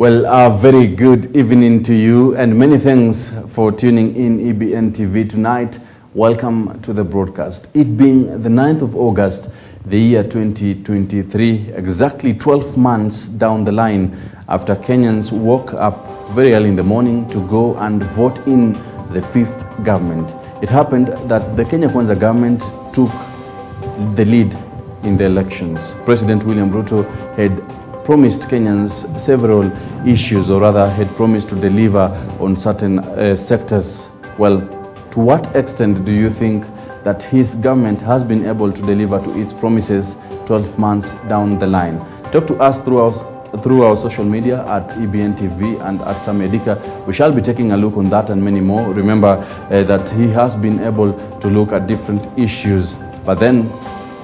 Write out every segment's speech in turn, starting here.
Well, a very good evening to you, and many thanks for tuning in EBN TV tonight. Welcome to the broadcast. It being the 9th of August, the year 2023, exactly 12 months down the line after Kenyans woke up very early in the morning to go and vote in the fifth government. It happened that the Kenya Kwanza government took the lead in the elections. President William Ruto had promised Kenyans several issues, or rather had promised to deliver on certain sectors. Well, to what extent do you think that his government has been able to deliver to its promises 12 months down the line? Talk to us through our social media at EBN TV and at Sammy Adika. We shall be taking a look on that and many more. Remember that he has been able to look at different issues, but then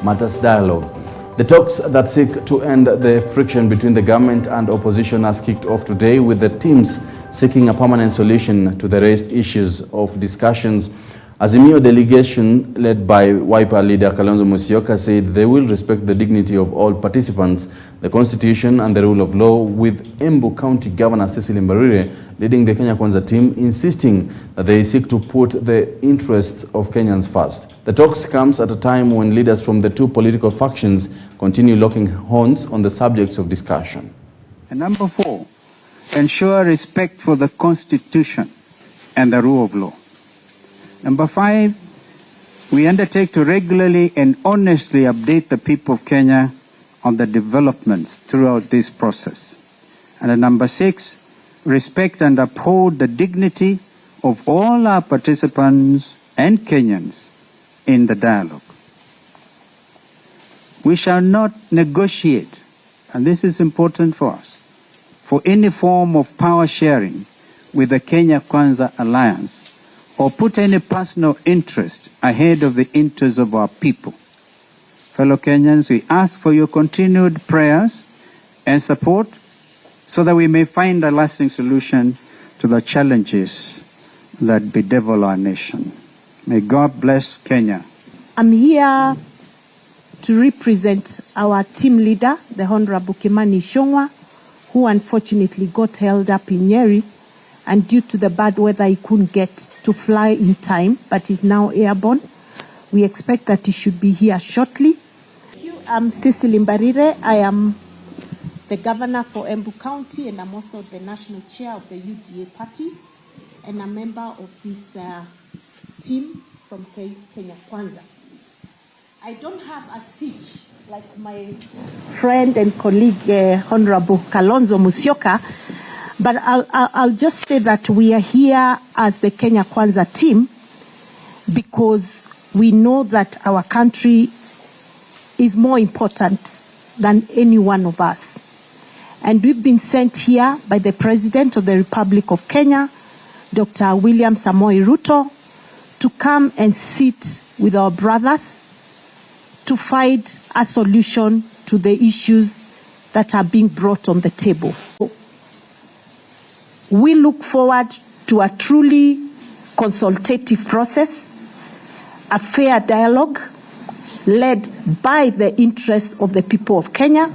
matters dialogue. The talks that seek to end the friction between the government and opposition has kicked off today, with the teams seeking a permanent solution to the raised issues of discussions. Azimio delegation led by Wiper leader Kalonzo Musyoka said they will respect the dignity of all participants, the constitution and the rule of law, with Embu County Governor Cecily Mbarire leading the Kenya Kwanza team, insisting that they seek to put the interests of Kenyans first. The talks comes at a time when leaders from the two political factions continue locking horns on the subjects of discussion. And number 4, ensure respect for the constitution and the rule of law. Number 5, we undertake to regularly and honestly update the people of Kenya on the developments throughout this process. And number 6, respect and uphold the dignity of all our participants and Kenyans in the dialogue. We shall not negotiate, and this is important for us, for any form of power sharing with the Kenya Kwanza Alliance, or put any personal interest ahead of the interests of our people. Fellow Kenyans, we ask for your continued prayers and support so that we may find a lasting solution to the challenges that bedevil our nation. May God bless Kenya. I'm here to represent our team leader, the Honorable Kimani Ichung'wah, who unfortunately got held up in Nyeri, and due to the bad weather he couldn't get to fly in time, but is now airborne. We expect that he should be here shortly. I'm Cecily Mbarire. I am the governor for Embu County, and I'm also the national chair of the UDA party, and a member of this team from Kenya Kwanza. I don't have a speech like my friend and colleague, Honorable Kalonzo Musyoka, but I'll just say that we are here as the Kenya Kwanza team because we know that our country is more important than any one of us. And we've been sent here by the President of the Republic of Kenya, Dr. William Samoei Ruto, to come and sit with our brothers to find a solution to the issues that are being brought on the table. We look forward to a truly consultative process, a fair dialogue led by the interests of the people of Kenya,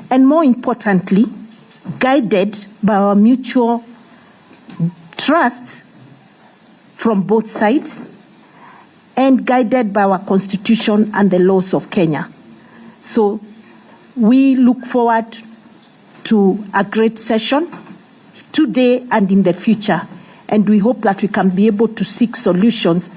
and more importantly, guided by our mutual trust from both sides, and guided by our constitution and the laws of Kenya. So we look forward to a great session today and in the future, and we hope that we can be able to seek solutions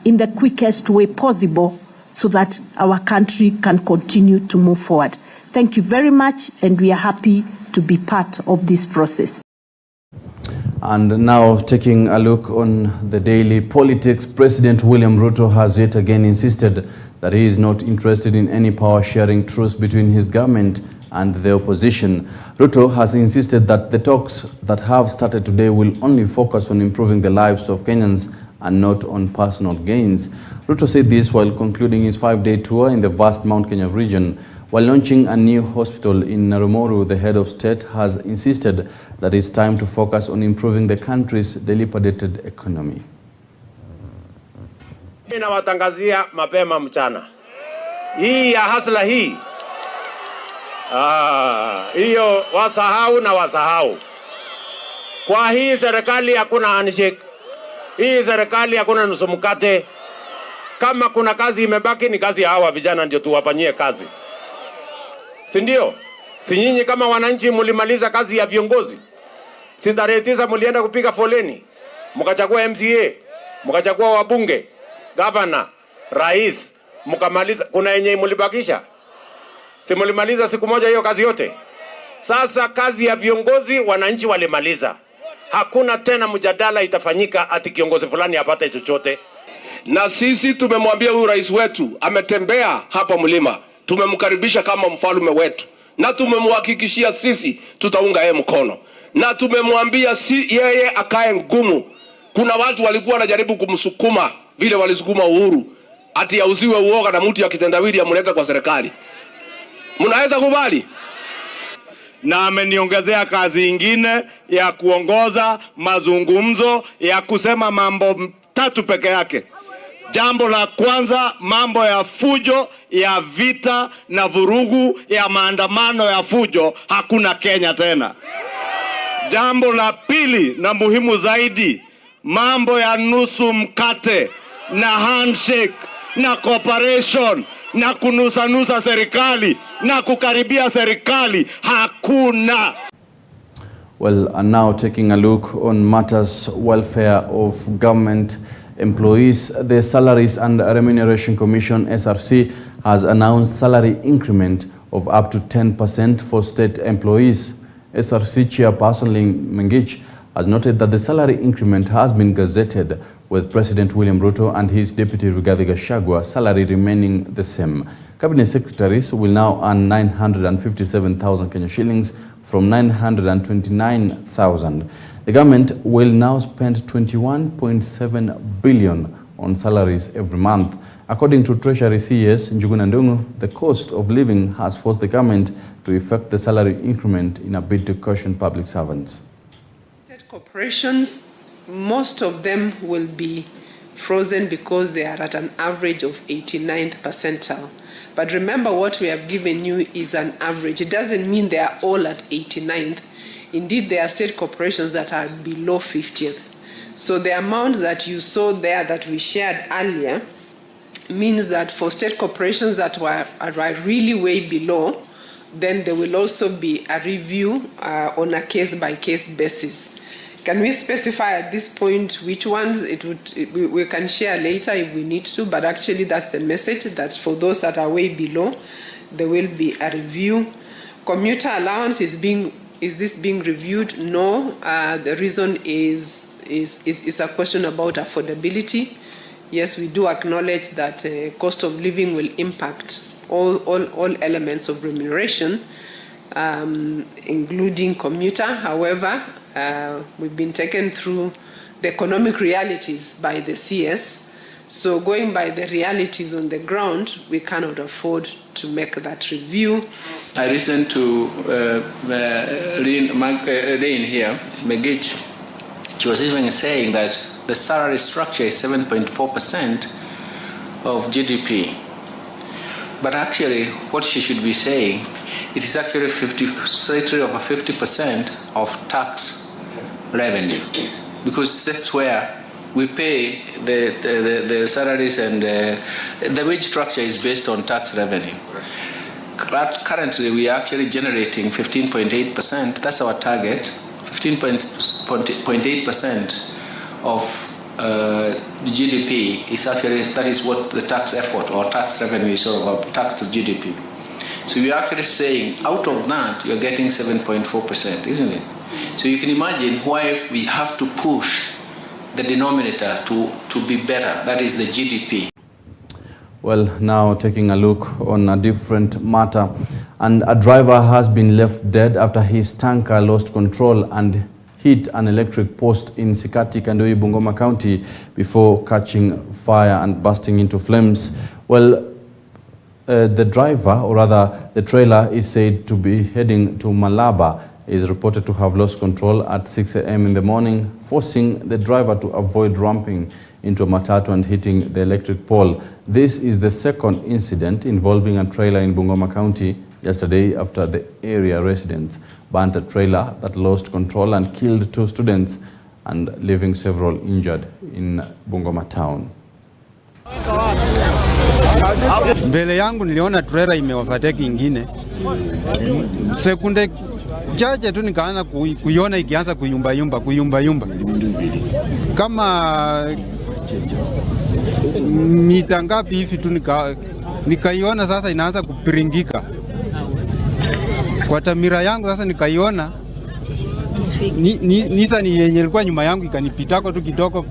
in the quickest way possible so that our country can continue to move forward. Thank you very much, and we are happy to be part of this process. And now, taking a look on the daily politics, President William Ruto has yet again insisted that he is not interested in any power-sharing truce between his government and the opposition. Ruto has insisted that the talks that have started today will only focus on improving the lives of Kenyans and not on personal gains. Ruto said this while concluding his 5-day tour in the vast Mount Kenya region. While launching a new hospital in Narumoru, the head of state has insisted that it's time to focus on improving the country's dilapidated economy. Ninawatangazia mapema mchana. Hii ya hasla hii Hiyo wasahau na wasahau. Kwa hii serikali hakuna handshake. Hii serikali hakuna nusu mkate. Kama kuna kazi imebaki ni kazi ya hawa vijana ndio tuwafanyie kazi. Si ndio? Si nyinyi kama wananchi mlimaliza kazi ya viongozi? Si tarehe 9 mlienda kupiga foleni? Mkachagua MCA, mkachagua wabunge, gavana, rais, mkamaliza. Kuna yenye mlibakisha? Si mlimaliza siku moja hiyo kazi yote? Sasa kazi ya viongozi wananchi walimaliza. Hakuna tena mjadala itafanyika ati kiongozi fulani apate chochote. Na sisi tumemwambia huyu rais wetu ametembea hapa mlima. Tumemkaribisha kama mfalme wetu. Na tumemhakikishia sisi tutaunga yeye mkono. Na tumemwambia yeye akae ngumu. Kuna watu walikuwa wanajaribu kumsukuma vile walisukuma Uhuru ati auziwe uoga na mtu ya kitendawili amlete kwa serikali. Mnaweza kubali? Na ameniongezea kazi ingine ya kuongoza mazungumzo ya kusema mambo 3 peke yake. Jambo la kwanza, mambo ya fujo, ya vita na vurugu, ya maandamano ya fujo, hakuna Kenya tena. Jambo la pili na muhimu zaidi, mambo ya nusu mkate na handshake na cooperation na kunusa serikali na kukaribia serikali, hakuna. Well, and now taking a look on matters welfare of government employees, the Salaries and Remuneration Commission (SRC) has announced salary increment of up to 10% for state employees. SRC Chairperson Lynn Mengich has noted that the salary increment has been gazetted, with President William Ruto and his Deputy Rigathi Gachagua salary remaining the same. Cabinet secretaries will now earn 957,000 Kenya shillings from 929,000. The government will now spend 21.7 billion on salaries every month. According to Treasury CS Njuguna Ndung'u, the cost of living has forced the government to effect the salary increment in a bid to caution public servants. State corporations, most of them will be frozen because they are at an average of 89th percentile. But remember, what we have given you is an average. It doesn't mean they are all at 89th. Indeed, there are state corporations that are below 50th. So the amount that you saw there that we shared earlier means that for state corporations that are really way below, then there will also be a review on a case-by-case basis. Can we specify at this point which ones we can share later if we need to, but actually that's the message, that for those that are way below, there will be a review. Commuter allowance is this being reviewed? No. The reason is a question about affordability. Yes, we do acknowledge that cost of living will impact all elements of remuneration, including commuter. However, we've been taken through the economic realities by the CS. So going by the realities on the ground, we cannot afford to make that review. I listened to Lane here, Megich. She was even saying that the salary structure is 7.4% of GDP. But actually, what she should be saying, it is actually slightly over 50% of tax revenue, because that's where we pay the salaries, and the wage structure is based on tax revenue. Currently, we are actually generating 15.8%. That's our target. 15.8% of the GDP is actually, that is what the tax effort or tax revenue is, sort of tax to GDP. So we are actually saying out of that, you're getting 7.4%, isn't it? So you can imagine why we have to push the denominator to be better, that is the GDP. Well, now taking a look on a different matter, and a driver has been left dead after his tanker lost control and hit an electric post in Sikati, Kandoi, Bungoma County before catching fire and bursting into flames. Well, the driver, or rather the trailer, is said to be heading to Malaba, is reported to have lost control at 6 a.m. in the morning, forcing the driver to avoid ramping into a matatu and hitting the electric pole. This is the second incident involving a trailer in Bungoma County yesterday after the area residents burnt a trailer that lost control and killed 2 students and leaving several injured in Bungoma town. Mbele yangu niliona trailer imeovertake ingine. Sekunde chache tu nikaanza kuiona ikianza kuyumba. Kama mita ngapi hivi tu nikaiona sasa inaanza kupiringika. Kwa tamira yangu sasa nikaiona Nissan yenye ilikuwa nyuma yangu ikanipitako tu kidogo,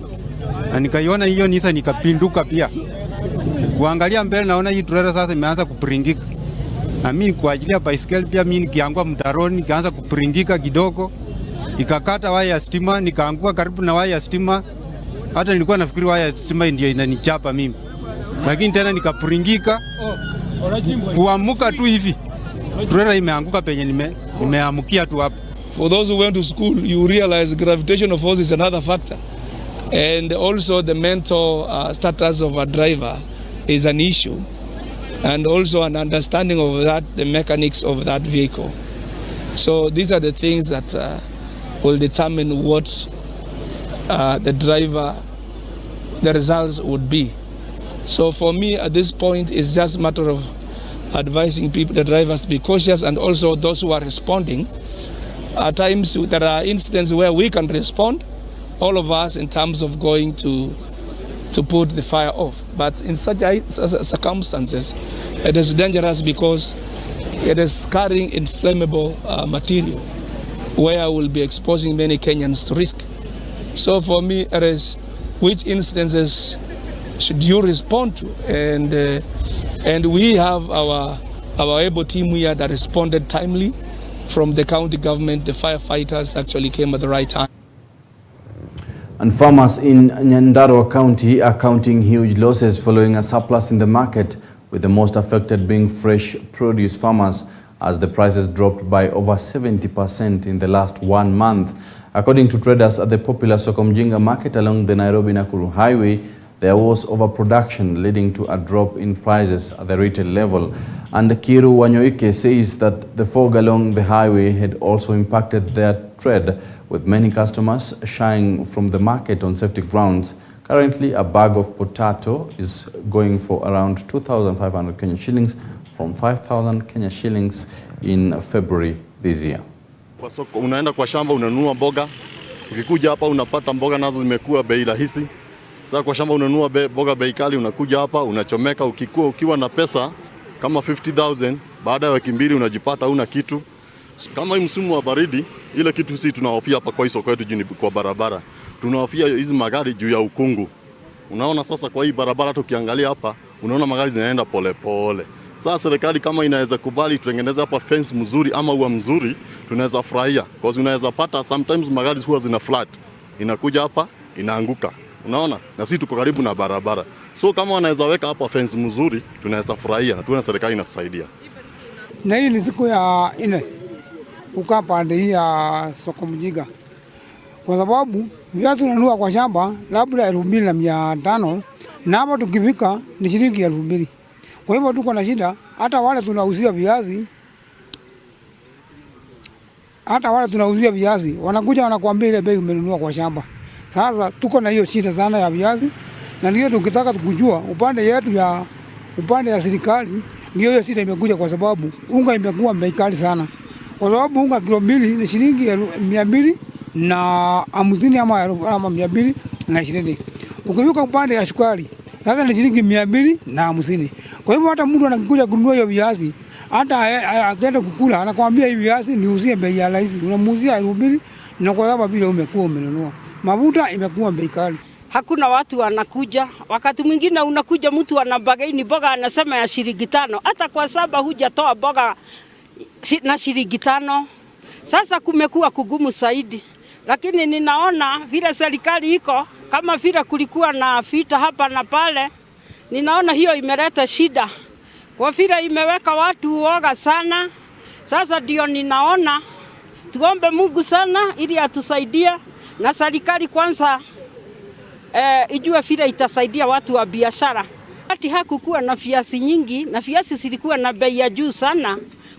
na nikaiona hiyo Nissan ikapinduka pia. Kuangalia mbele naona hii trailer sasa imeanza kupiringika. Na mimi kwa ajili ya bicycle pia mimi nikiangua mtaroni nikaanza kupiringika kidogo. Ikakata waya ya stima, nikaanguka karibu na waya ya stima. Hata nilikuwa nafikiri waya ya stima ndio inanichapa mimi. Lakini tena nikapiringika. Kuamuka tu hivi. Trailer imeanguka penye nimeamukia tu hapo. For those who went to school, you realize gravitational force is another factor. And also the mental status of a driver is an issue. And also an understanding of that, the mechanics of that vehicle. So these are the things that will determine what the results would be. So for me at this point, it's just a matter of advising people, the drivers, to be cautious, and also those who are responding. At times there are incidents where we can respond, all of us, in terms of going to put the fire off. But in such circumstances, it is dangerous because it is carrying inflammable material where we'll be exposing many Kenyans to risk. So for me, it is which instances should you respond to? And we have our able team here that responded timely. From the county government, the firefighters actually came at the right time. And farmers in Nyandarua County are counting huge losses following a surplus in the market, with the most affected being fresh produce farmers, as the prices dropped by over 70% in the last 1 month. According to traders at the popular Sokomjinga market along the Nairobi-Nakuru highway, there was overproduction, leading to a drop in prices at the retail level. And Kiru Wanyoike says that the fog along the highway had also impacted their trade, with many customers shying from the market on safety grounds. Currently, a bag of potato is going for around 2,500 Kenya shillings from 5,000 Kenya shillings in February this year. Kwa soko unaenda kwa shamba unanunua mboga, ukikuja hapa unapata mboga nazo zimekuwa bei rahisi. Sasa kwa shamba unanunua mboga bei kali, unakuja hapa unachomeka, ukiwa na pesa kama 50,000, baada ya wiki mbili unajipata una kitu. Kama hii msimu wa baridi, ile kitu sisi tunahofia hapa kwa soko yetu jini kwa barabara. Tunahofia hizi magari juu ya ukungu. Unaona sasa kwa hii barabara tukiangalia hapa, unaona magari zinaenda pole pole. Sasa serikali kama inaweza kubali tutengeneze hapa fence mzuri ama ua mzuri, tunaweza furahia. Because unaweza pata sometimes magari huwa zina flat. Inakuja hapa, inaanguka. Unaona? Na sisi tuko karibu na barabara. So kama wanaweza weka hapa fence mzuri, tunaweza furahia na tuone serikali inatusaidia. Na hii ni siku ya 4 kukaa pande hii ya Sokomjinga. Kwa sababu viazi tunanunua kwa shamba labda 2,500, na hapa tukifika ni shilingi 2,000. Kwa hivyo tuko na shida. Hata wale tunauzia viazi, wanakuja wanakuambia ile bei umenunua kwa shamba. Sasa tuko na hiyo shida sana ya viazi, na ndio tukitaka kujua upande ya serikali, ndio hiyo shida imekuja, kwa sababu unga imekuwa bei kali sana. Kwa sababu unga kilo 2 ni shilingi 250 ama 220. Ukivuka upande ya sukari, sasa ni shilingi 250. Kwa hivyo hata mtu anakuja kununua hiyo viazi, hata akaenda kukula anakuambia hivi viazi niuzie bei ya rahisi, unamuuzia 2,000, na kwa sababu vile umekuwa umenunua. Mafuta imekuwa bei kali. Hakuna watu wanakuja. Wakati mwingine unakuja mtu anabagaini boga anasema ya shilingi 5. Hata kwa saba hujatoa boga na shilingi 5. Sasa kumekuwa kugumu zaidi. Lakini ninaona vile serikali iko, kama vile kulikuwa na vita hapa na pale, ninaona hiyo imeleta shida. Kwa vile imeweka watu uoga sana. Sasa ndio ninaona tuombe Mungu sana ili atusaidie, na serikali kwanza ijue vile itasaidia watu wa biashara. Hati hakukuwa na viazi nyingi, na viazi zilikuwa na bei ya juu sana.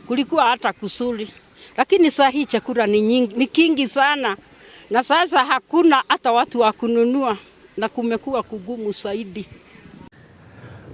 kulikuwa hata kusuri, lakini saa hii chakula ni kingi sana, na sasa hakuna hata watu wa kununua na kumekuwa kugumu zaidi.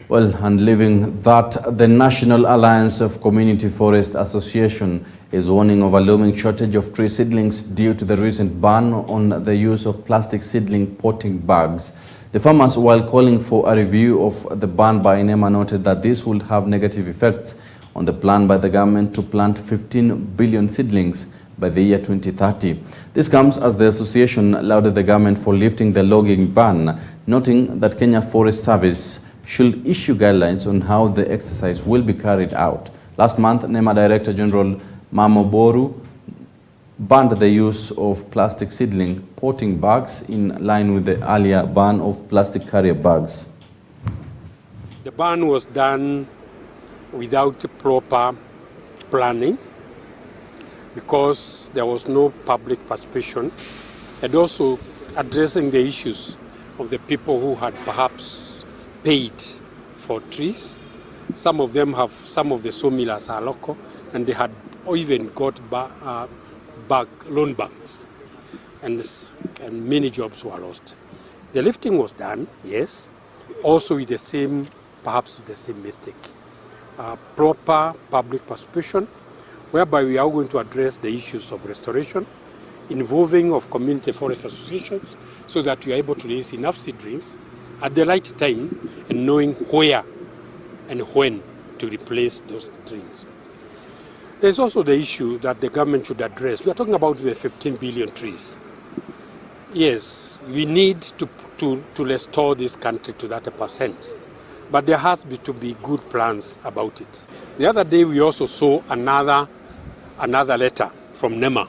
Well, and leaving that, the National Alliance of Community Forest Association is warning of a looming shortage of tree seedlings due to the recent ban on the use of plastic seedling potting bags. The farmers, while calling for a review of the ban by NEMA, noted that this would have negative effects on the plan by the government to plant 15 billion seedlings by the year 2030. This comes as the association lauded the government for lifting the logging ban, noting that Kenya Forest Service should issue guidelines on how the exercise will be carried out. Last month, NEMA Director General Mamo Boru banned the use of plastic seedling potting bags in line with the earlier ban of plastic carrier bags. The ban was done without proper planning because there was no public participation, and also addressing the issues of the people who had perhaps paid for trees. Some of them have, some of the sawmillers are local, and they had even got loan banks, and many jobs were lost. The lifting was done, yes, also with the same, perhaps the same mistake. Proper public participation, whereby we are going to address the issues of restoration, involving of community forest associations, so that we are able to raise enough seedlings at the right time and knowing where and when to replace those trees. There's also the issue that the government should address. We are talking about the 15 billion trees. Yes, we need to restore this country to that %, but there has to be good plans about it. The other day we also saw another letter from NEMA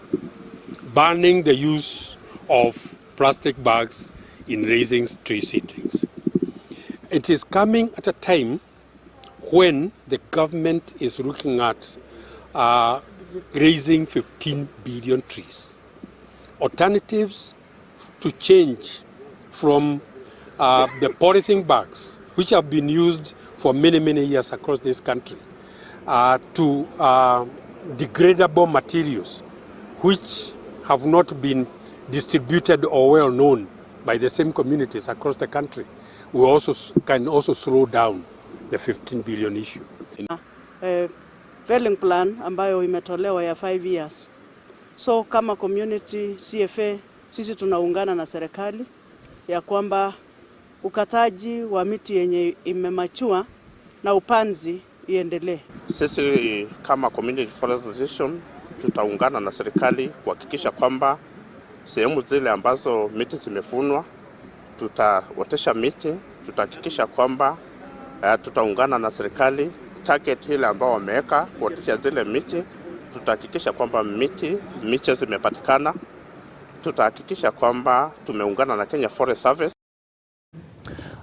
banning the use of plastic bags in raising tree seedlings. It is coming at a time when the government is looking at raising 15 billion trees. Alternatives to change from the polythene bags, which have been used for many, many years across this country, to degradable materials, which have not been distributed or well known by the same communities across the country, we can also slow down the 15 billion issue. Felling plan ambayo imetolewa ya 5 years. So kama community CFA sisi tunaungana na serikali ya kwamba ukataji wa miti yenye imemachua na upanzi iendelee. Sisi kama community forest association tutaungana na serikali kuhakikisha kwamba sehemu zile ambazo miti zimefunwa tutaotesha miti, tutahakikisha kwamba tutaungana na serikali target ile ambao wameweka kuotesha zile miti, tutahakikisha kwamba miche zimepatikana, tutahakikisha kwamba tumeungana na Kenya Forest Service.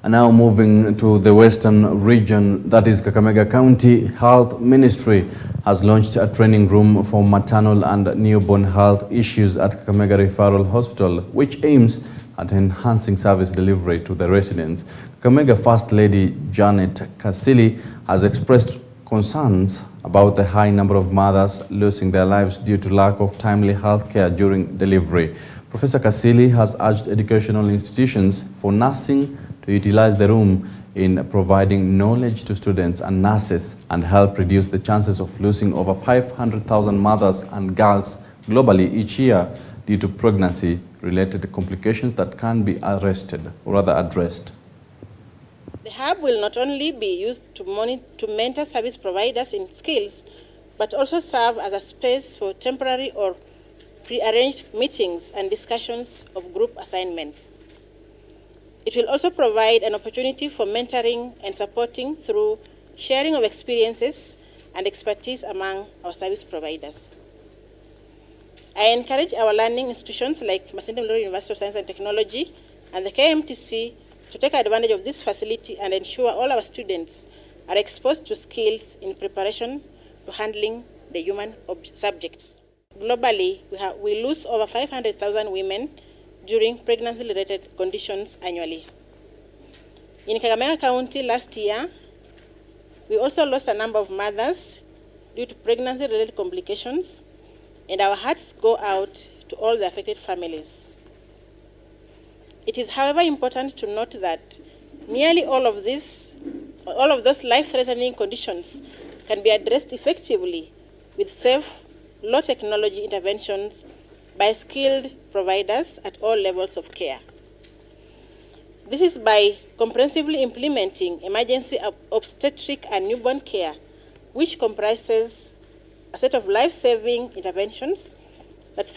And now moving to the western region, that is Kakamega County Health Ministry has launched a training room for maternal and newborn health issues at Kakamega Referral Hospital, which aims at enhancing service delivery to the residents. Kakamega First Lady Janet Kasili has expressed concerns about the high number of mothers losing their lives due to lack of timely health care during delivery. Professor Kasili has urged educational institutions for nursing to utilize the room in providing knowledge to students and nurses and help reduce the chances of losing over 500,000 mothers and girls globally each year due to pregnancy-related complications that can be addressed. The hub will not only be used to mentor service providers in skills, but also serve as a space for temporary or pre-arranged meetings and discussions of group assignments. It will also provide an opportunity for mentoring and supporting through sharing of experiences and expertise among our service providers. I encourage our learning institutions like Masinde Muliro University of Science and Technology and the KMTC to take advantage of this facility and ensure all our students are exposed to skills in preparation to handling the human subjects. Globally, we lose over 500,000 women during pregnancy-related conditions annually. In Kakamega County last year, we also lost a number of mothers due to pregnancy-related complications, and our hearts go out to all the affected families. It is, however, important to note that nearly all of those life-threatening conditions can be addressed effectively with safe, low-technology interventions by skilled providers at all levels of care. This is by comprehensively implementing emergency obstetric and newborn care, which comprises a set of life-saving interventions that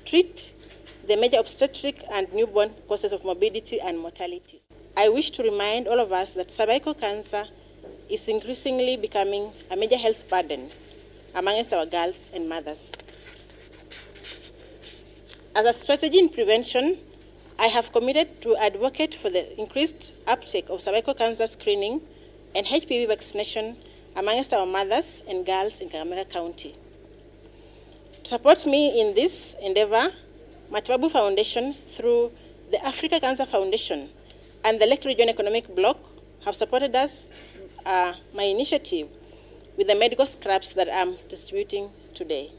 treat the major obstetric and newborn causes of morbidity and mortality. I wish to remind all of us that cervical cancer is increasingly becoming a major health burden amongst our girls and mothers. As a strategy in prevention, I have committed to advocate for the increased uptake of cervical cancer screening and HPV vaccination amongst our mothers and girls in Kakamega County. To support me in this endeavor, Matibabu Foundation, through the Africa Cancer Foundation and the Lake Region Economic Bloc, have supported us, my initiative, with the medical scraps that I'm distributing today.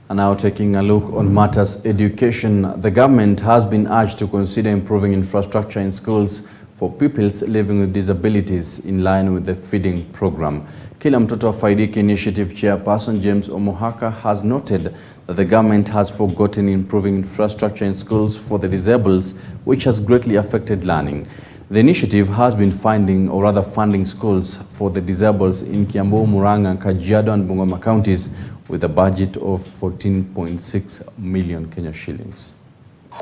And now taking a look on matters education, the government has been urged to consider improving infrastructure in schools for pupils living with disabilities in line with the feeding program. Kila Mtoto Afaidike Initiative Chairperson James Omohaka has noted that the government has forgotten improving infrastructure in schools for the disabled, which has greatly affected learning. The initiative has been funding schools for the disabled in Kiambu, Murang'a, Kajiado and Bungoma counties with a budget of 14.6 million Kenya shillings.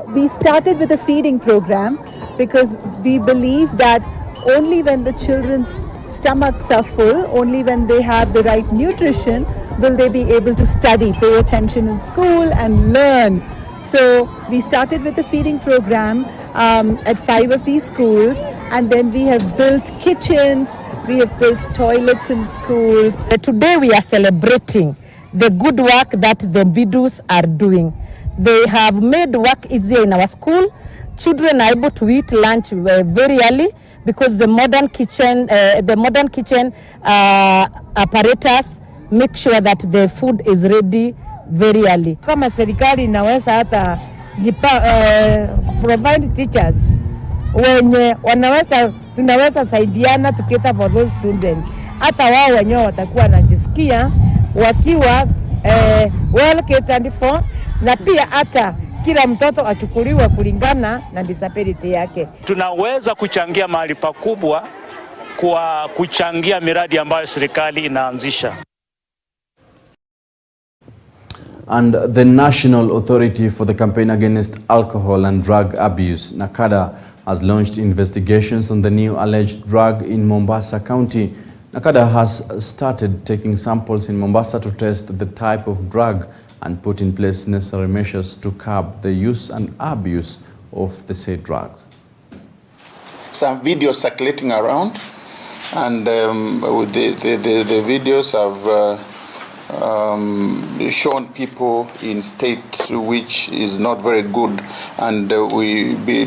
We started with a feeding program because we believe that only when the children's stomachs are full, only when they have the right nutrition, will they be able to study, pay attention in school and learn. So we started with a feeding program at 5 of these schools, and then we have built kitchens, we have built toilets in schools. Today we are celebrating the good work that the Bidus are doing. They have made work easier in our school. Children are able to eat lunch very early because the modern kitchen apparatus make sure that the food is ready very early. Kama serikali inaweza hata provide teachers wenye tunaweza saidiana tukita for those students. Hata wao wenyewe watakuwa wanajisikia wakiwa well catered for, na pia hata kila mtoto achukuliwe kulingana na disability yake. Tunaweza kuchangia mahali pakubwa kwa kuchangia miradi ambayo serikali inaanzisha. And the National Authority for the Campaign Against Alcohol and Drug Abuse, NACADA, has launched investigations on the new alleged drug in Mombasa County. NACADA has started taking samples in Mombasa to test the type of drug and put in place necessary measures to curb the use and abuse of the said drug. Some videos circulating around, and the videos have shown people in state which is not very good, and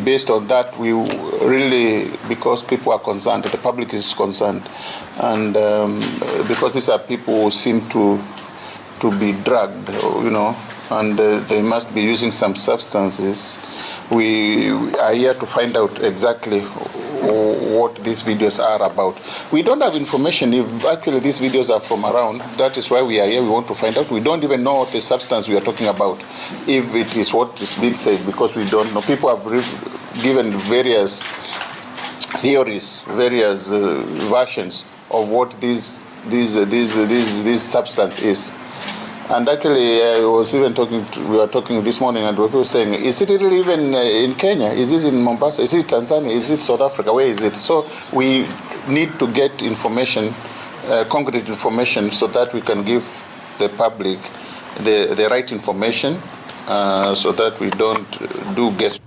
based on that we really, because people are concerned, the public is concerned, and because these are people who seem to be drugged, and they must be using some substances. We are here to find out exactly what these videos are about. We don't have information if actually these videos are from around. That is why we are here. We want to find out. We don't even know what the substance we are talking about, if it is what is being said, because we don't know. People have given various theories, various versions of what this substance is. And actually, we were talking this morning, and we were saying, is it really even in Kenya? Is this in Mombasa? Is it Tanzania? Is it South Africa? Where is it? So we need to get information, concrete information, so that we can give the public the right information, so that we don't do guess.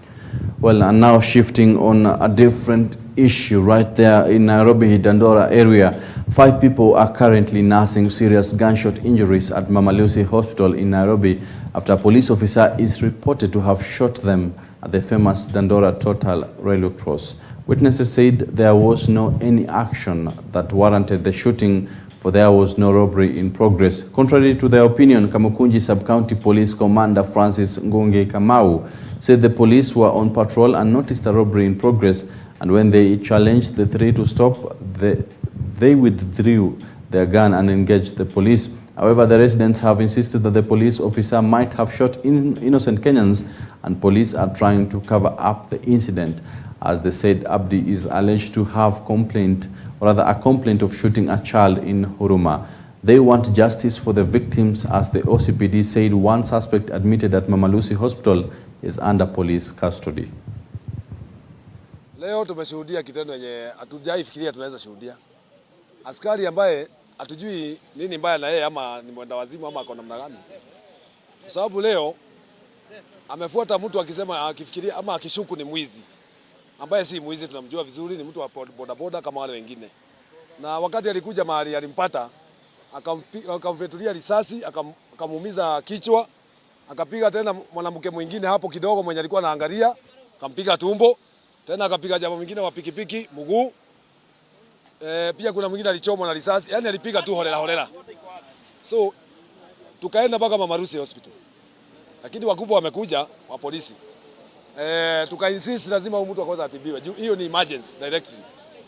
Well, and now shifting on a different issue, right there in Nairobi, Dandora area, 5 people are currently nursing serious gunshot injuries at Mama Lucy Hospital in Nairobi after a police officer is reported to have shot them at the famous Dandora Total Railway Cross. Witnesses said there was no any action that warranted the shooting for there was no robbery in progress. Contrary to their opinion, Kamukunji Sub-County Police Commander Francis Ngonge Kamau said the police were on patrol and noticed a robbery in progress, and when they challenged the three to stop, they withdrew their gun and engaged the police. However, the residents have insisted that the police officer might have shot innocent Kenyans, and police are trying to cover up the incident. As they said, Abdi is alleged to have a complaint of shooting a child in Huruma. They want justice for the victims, as the OCPD said one suspect admitted at Mama Lucy Hospital is under police custody. Leo tumeshuhudia kitendo yenye hatujaifikiria tunaweza shuhudia. Askari ambaye hatujui nini mbaya na yeye, ama ni mwenda wazimu ama ako namna gani. Kwa sababu leo amefuata mtu akisema, akifikiria ama akishuku ni mwizi, ambaye si mwizi, tunamjua vizuri, ni mtu wa bodaboda kama wale wengine. Na wakati alikuja mahali alimpata, akamfetulia risasi, akamuumiza kichwa, akapiga tena mwanamke mwingine hapo kidogo mwenye alikuwa anaangalia, akampiga tumbo, tena akapiga jamaa mwingine wa pikipiki mguu. Pia kuna mwingine alichomwa na risasi, yani alipiga tu holela holela. So tukaenda mpaka Mama Lucy Hospital. Lakini wakubwa wamekuja wa polisi. Tukainsist lazima huyu mtu akaweza atibiwe. Hiyo ni emergency directly.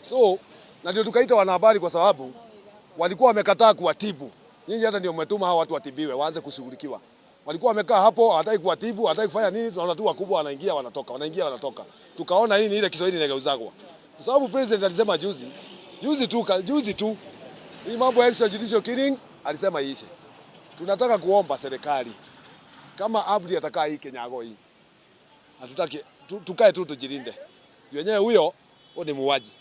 So na ndio tukaita wanahabari kwa sababu walikuwa wamekataa kuwatibu. Nyinyi hata ndio mmetuma hao watu watibiwe, waanze kushughulikiwa. Walikuwa wamekaa hapo, hawataki kuwatibu, hawataki kufanya nini, tunaona tu wakubwa wanaingia wanatoka, wanaingia wanatoka. Tukaona hii ni ile Kiswahili inageuzagwa. Kwa sababu president alisema juzi tu hii mambo ya extrajudicial killings alisema iishe. Tunataka kuomba serikali kama Abdi atakaa hii Kenyago hii, hatutaki tukae tu tujilinde. Wenyewe huyo ni muuaji.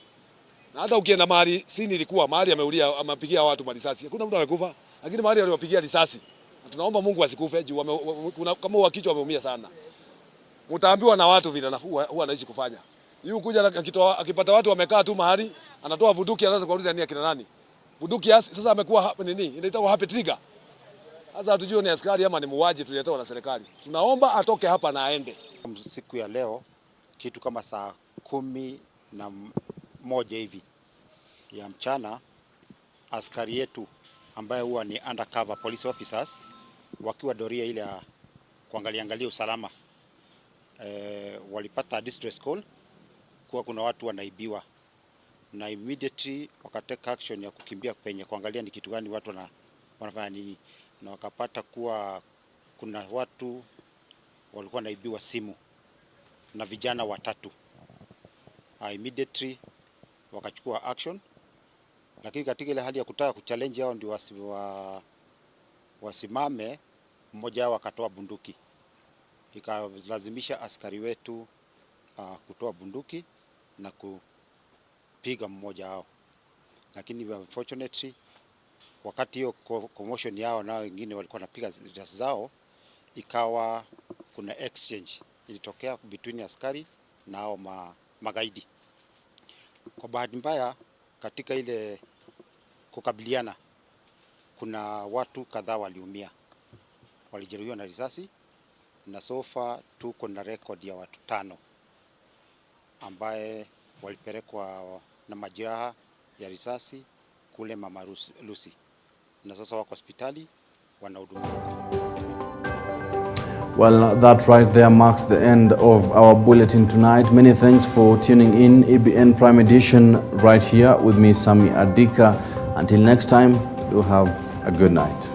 Na hata ukienda mahali sini ilikuwa mahali ameulia, amepigia watu marisasi. Hakuna mtu amekufa, lakini mahali aliyopigia risasi. Tunaomba Mungu asikufe juu kama wa kichwa ameumia sana. Mtaambiwa na watu vile huwa anaishi kufanya. Yeye kuja akipata watu wamekaa tu mahali, anatoa bunduki, anaanza kuuliza nini akina nani. Bunduki sasa amekuwa nini? Inaitwa happy trigger. Sasa hatujui ni askari ama ni muuaji tulietoa na serikali. Tunaomba atoke hapa na aende. Siku ya leo kitu kama saa 11 hivi ya mchana, askari yetu ambaye huwa ni undercover police officers wakiwa doria ile ya kuangalia usalama walipata distress call kuwa kuna watu wanaibiwa, na immediately wakateka action ya kukimbia penye kuangalia ni kitu gani watu wanafanya nini, na wakapata kuwa kuna watu walikuwa naibiwa simu na vijana watatu. Immediately wakachukua action, lakini katika ile hali ya kutaka kuchallenge hao ndio wasimame, mmoja wao akatoa bunduki, ikalazimisha askari wetu kutoa bunduki na kupiga mmoja wao. Lakini unfortunately wakati hiyo commotion yao na wengine walikuwa wanapiga risasi zao, ikawa kuna exchange ilitokea between askari na hao magaidi. Kwa bahati mbaya katika ile kukabiliana kuna watu kadhaa waliumia, walijeruhiwa na risasi, na so far tuko na record ya watu 5 ambaye walipelekwa na majeraha ya risasi kule Mama Lucy, na sasa wako hospitali wanahudumiwa. Well, that right there marks the end of our bulletin tonight. Many thanks for tuning in. EBN Prime Edition right here with me, Sammy Adika. Until next time, do have a good night.